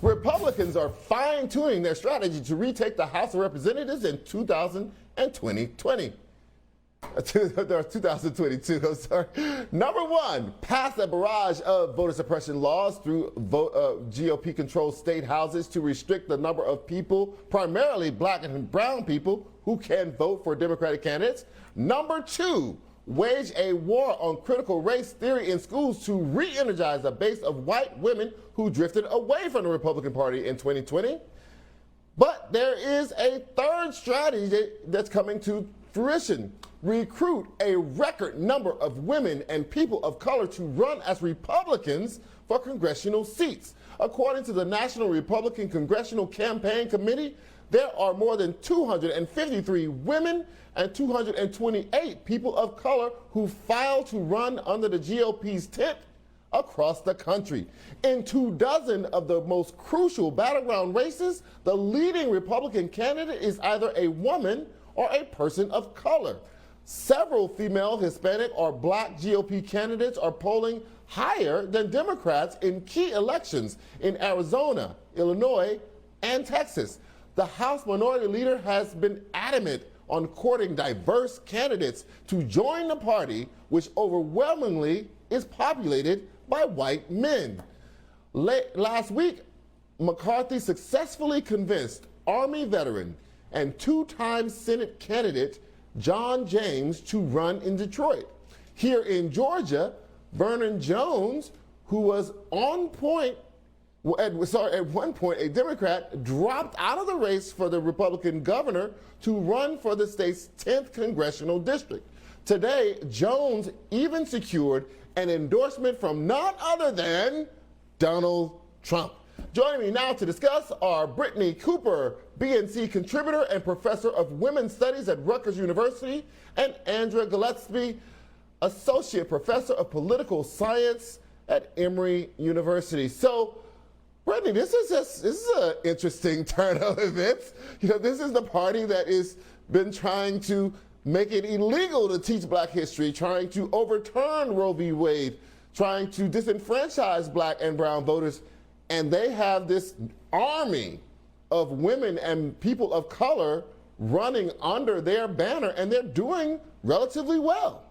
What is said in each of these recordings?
Republicans are fine-tuning their strategy to retake the House of Representatives in 2022. I'm sorry. Number one, pass a barrage of voter suppression laws through GOP-controlled state houses to restrict the number of people, primarily black and brown people, who can vote for Democratic candidates. Number two, wage a war on critical race theory in schools to re-energize a base of white women who drifted away from the Republican Party in 2020. But there is a third strategy that's coming to fruition. Recruit a record number of women and people of color to run as Republicans for congressional seats. According to the National Republican Congressional Campaign Committee, there are more than 253 women and 228 people of color who filed to run under the GOP's tent across the country. In 24 of the most crucial battleground races, the leading Republican candidate is either a woman or a person of color. Several female, Hispanic, or black GOP candidates are polling higher than Democrats in key elections in Arizona, Illinois, and Texas. The House Minority Leader has been adamant on courting diverse candidates to join the party, which overwhelmingly is populated by white men. Last week, McCarthy successfully convinced Army veteran and two-time Senate candidate John James to run in Detroit. Here in Georgia, Vernon Jones, who was on point, at one point a Democrat, dropped out of the race for the Republican governor to run for the state's 10th congressional district. Today, Jones even secured an endorsement from none other than Donald Trump. Joining me now to discuss are Brittney Cooper, BNC contributor and professor of women's studies at Rutgers University, and Andra Gillespie, associate professor of political science at Emory University. So, Brittney, this is an interesting turn of events. You know, this is the party that has been trying to make it illegal to teach black history, trying to overturn Roe v. Wade, trying to disenfranchise black and brown voters. And they have this army of women and people of color running under their banner, and they're doing relatively well.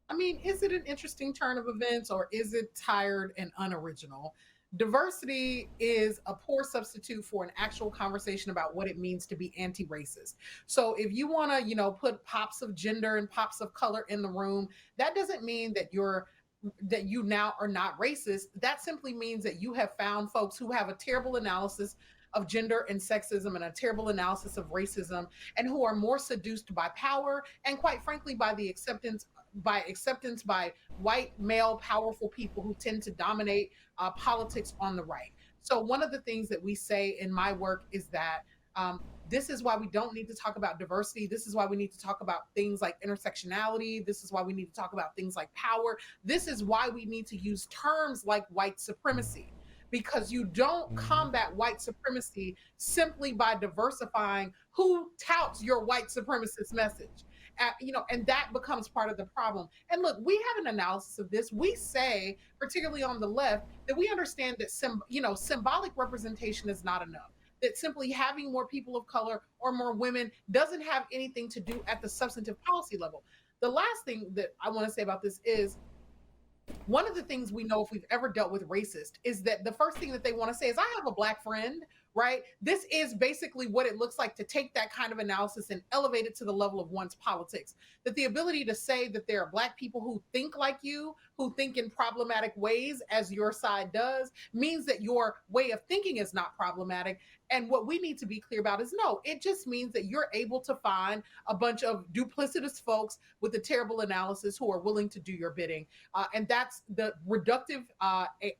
I mean, is it an interesting turn of events, or is it tired and unoriginal? Diversity is a poor substitute for an actual conversation about what it means to be anti-racist. So if you want to, put pops of gender and pops of color in the room, that doesn't mean that you now are not racist. That simply means that you have found folks who have a terrible analysis of gender and sexism and a terrible analysis of racism, and who are more seduced by power and, quite frankly, by the acceptance by white male powerful people who tend to dominate politics on the right. So one of the things that we say in my work is that this is why we don't need to talk about diversity. This is why we need to talk about things like intersectionality. This is why we need to talk about things like power. This is why we need to use terms like white supremacy, because you don't combat white supremacy simply by diversifying who touts your white supremacist message. And that becomes part of the problem. And look, we have an analysis of this. We say, particularly on the left, that we understand that symbolic representation is not enough. That simply having more people of color or more women doesn't have anything to do at the substantive policy level. The last thing that I want to say about this is, one of the things we know, if we've ever dealt with racist, is that the first thing that they want to say is, I have a black friend, right? This is basically what it looks like to take that kind of analysis and elevate it to the level of one's politics. That the ability to say that there are black people who think like you, who think in problematic ways as your side does, means that your way of thinking is not problematic. And what we need to be clear about is, no, it just means that you're able to find a bunch of duplicitous folks with a terrible analysis who are willing to do your bidding. And that's the reductive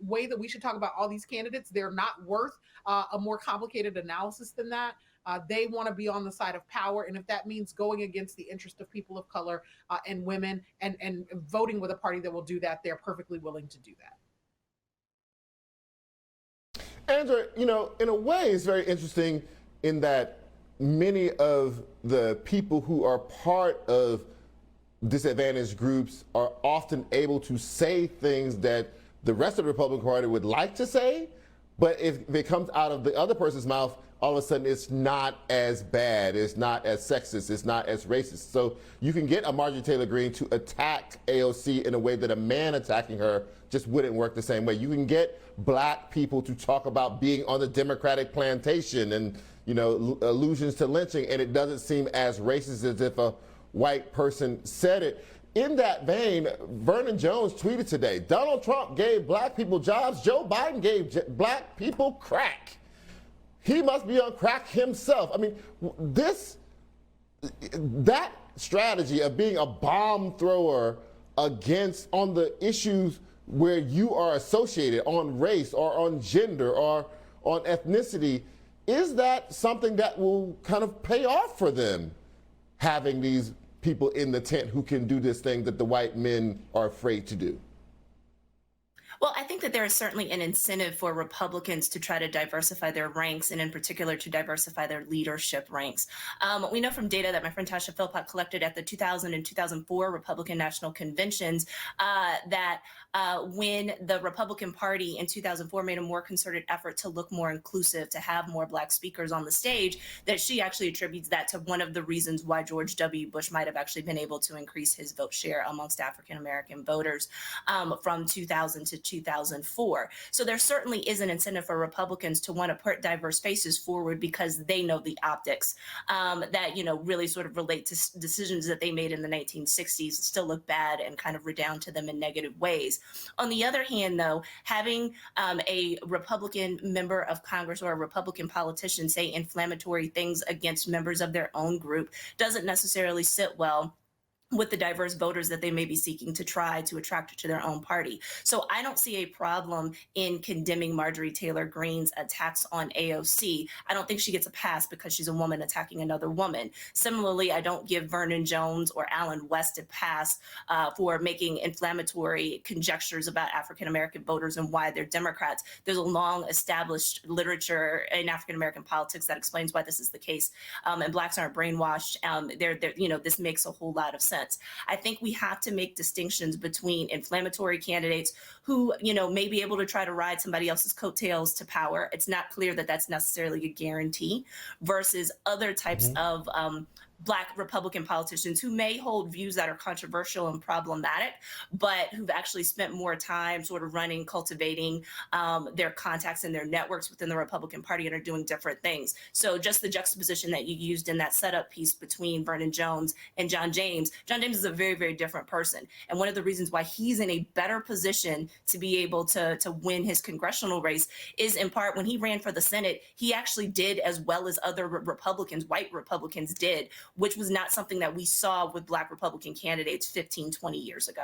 way that we should talk about all these candidates. They're not worth a more complicated analysis than that. They want to be on the side of power. And if that means going against the interest of people of color and women and voting with a party that will do that, they're perfectly willing to do that. Andra, in a way, it's very interesting in that many of the people who are part of disadvantaged groups are often able to say things that the rest of the Republican Party would like to say, But if it comes out of the other person's mouth, all of a sudden it's not as bad, it's not as sexist, it's not as racist. So you can get a Marjorie Taylor Greene to attack AOC in a way that a man attacking her just wouldn't work the same way. You can get black people to talk about being on the Democratic plantation and, you know, allusions to lynching, and it doesn't seem as racist as if a white person said it. In that vein, Vernon Jones tweeted today, Donald Trump gave black people jobs, Joe Biden gave black people crack. He must be on crack himself. I mean, that strategy of being a bomb thrower on the issues where you are associated, on race or on gender or on ethnicity, is that something that will kind of pay off for them, having these people in the tent who can do this thing that the white men are afraid to do? Well, I think that there is certainly an incentive for Republicans to try to diversify their ranks, and in particular to diversify their leadership ranks. We know from data that my friend Tasha Philpott collected at the 2000 and 2004 Republican National Conventions that when the Republican Party in 2004 made a more concerted effort to look more inclusive, to have more black speakers on the stage, that she actually attributes that to one of the reasons why George W. Bush might have actually been able to increase his vote share amongst African-American voters from 2000 to 2004. So there certainly is an incentive for Republicans to want to put diverse faces forward because they know the optics that, you know, really sort of relate to decisions that they made in the 1960s still look bad and kind of redound to them in negative ways. On the other hand, though, having a Republican member of Congress or a Republican politician say inflammatory things against members of their own group doesn't necessarily sit well with the diverse voters that they may be seeking to try to attract to their own party. So I don't see a problem in condemning Marjorie Taylor Greene's attacks on AOC. I don't think she gets a pass because she's a woman attacking another woman. Similarly, I don't give Vernon Jones or Alan West a pass for making inflammatory conjectures about African-American voters and why they're Democrats. There's a long established literature in African-American politics that explains why this is the case. And blacks aren't brainwashed. You know, this makes a whole lot of sense. I think we have to make distinctions between inflammatory candidates who, you know, may be able to try to ride somebody else's coattails to power. It's not clear that that's necessarily a guarantee versus other types of Black Republican politicians who may hold views that are controversial and problematic, but who've actually spent more time sort of running, cultivating their contacts and their networks within the Republican Party and are doing different things. So just the juxtaposition that you used in that setup piece between Vernon Jones and John James is a very, very different person. And one of the reasons why he's in a better position to be able to win his congressional race is in part when he ran for the Senate, he actually did as well as other Republicans, white Republicans did, which was not something that we saw with Black Republican candidates 15, 20 years ago.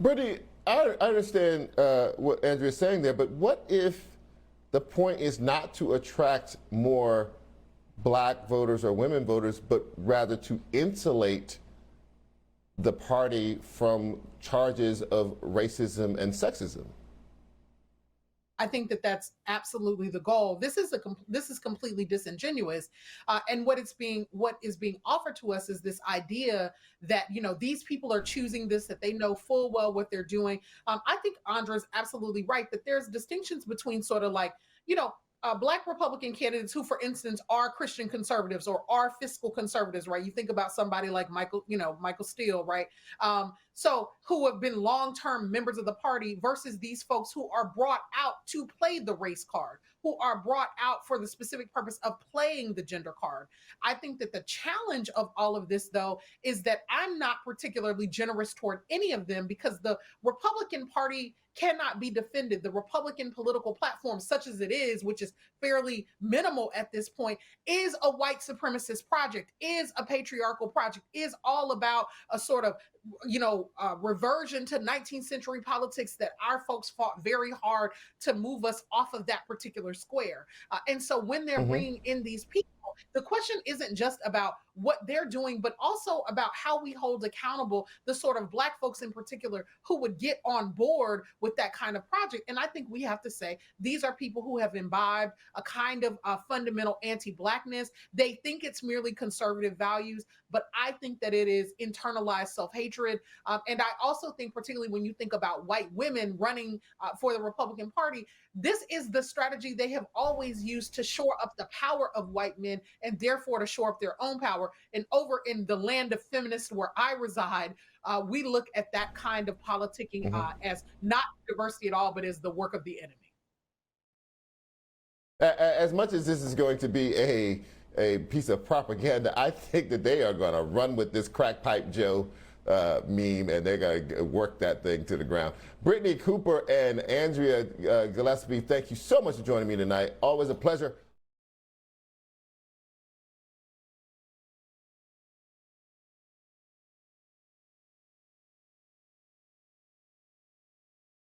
Brittney, I understand what Andra is saying there, but what if the point is not to attract more Black voters or women voters, but rather to insulate the party from charges of racism and sexism? I think that that's absolutely the goal. This is completely disingenuous, and what is being offered to us is this idea that, you know, these people are choosing this, that they know full well what they're doing. I think Andra is absolutely right that there's distinctions between sort of like, you know, Black Republican candidates who, for instance, are Christian conservatives or are fiscal conservatives, right? You think about somebody like Michael Steele, right? So who have been long-term members of the party versus these folks who are brought out to play the race card, who are brought out for the specific purpose of playing the gender card. I think that the challenge of all of this, though, is that I'm not particularly generous toward any of them because the Republican Party cannot be defended. The Republican political platform, such as it is, which is fairly minimal at this point, is a white supremacist project, is a patriarchal project, is all about a sort of, you know, reversion to 19th century politics that our folks fought very hard to move us off of that particular square. And so when they're bringing in these people, the question isn't just about what they're doing, but also about how we hold accountable the sort of Black folks in particular who would get on board with that kind of project. And I think we have to say these are people who have imbibed a kind of fundamental anti-Blackness. They think it's merely conservative values, but I think that it is internalized self-hatred. And I also think, particularly when you think about white women running for the Republican Party, this is the strategy they have always used to shore up the power of white men and therefore to shore up their own power. And over in the land of feminists where I reside, we look at that kind of politicking as not diversity at all, but as the work of the enemy. As much as this is going to be a piece of propaganda, I think that they are going to run with this crack pipe Joe meme, and they're going to work that thing to the ground. Brittney Cooper and Andrea Gillespie, thank you so much for joining me tonight. Always a pleasure.